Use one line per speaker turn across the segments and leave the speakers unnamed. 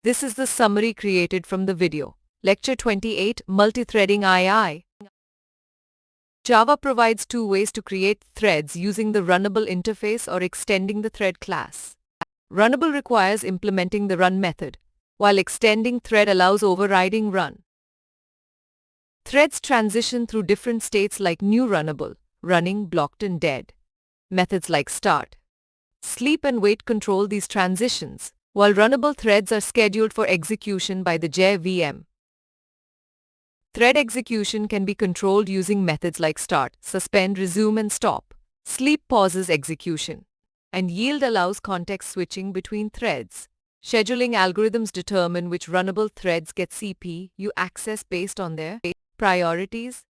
This is the summary created from the video. Lecture 28, Multithreading-II. Java provides two ways to create threads using the runnable interface or extending the thread class. Runnable requires implementing the run method, while extending thread allows overriding run. Threads transition through different states like new runnable, running, blocked and dead. Methods like start, sleep and wait control these transitions, while runnable threads are scheduled for execution by the JVM. Thread execution can be controlled using methods like start, suspend, resume and stop. Sleep pauses execution, and yield allows context switching between threads. Scheduling algorithms determine which runnable threads get CPU access based on their priorities.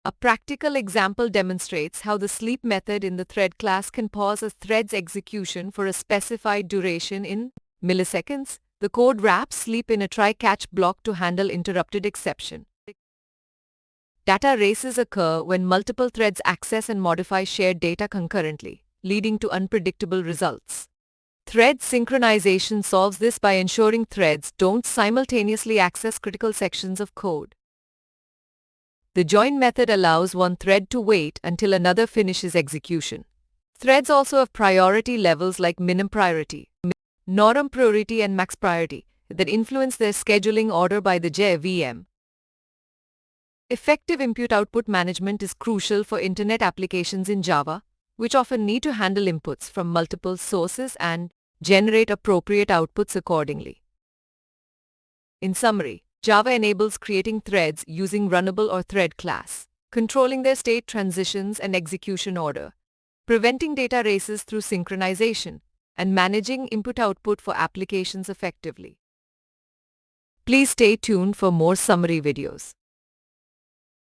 A practical example demonstrates how the sleep method in the thread class can pause a thread's execution for a specified duration in milliseconds. The code wraps sleep in a try-catch block to handle interrupted exception. Data races occur when multiple threads access and modify shared data concurrently, leading to unpredictable results. Thread synchronization solves this by ensuring threads don't simultaneously access critical sections of code. The join method allows one thread to wait until another finishes execution. Threads also have priority levels like minimum priority, norm priority and max priority that influence their scheduling order by the JVM. Effective input-output management is crucial for Internet applications in Java, which often need to handle inputs from multiple sources and generate appropriate outputs accordingly. In summary, Java enables creating threads using runnable or thread class, controlling their state transitions and execution order, preventing data races through synchronization, and managing input-output for applications effectively. Please stay tuned for more summary videos.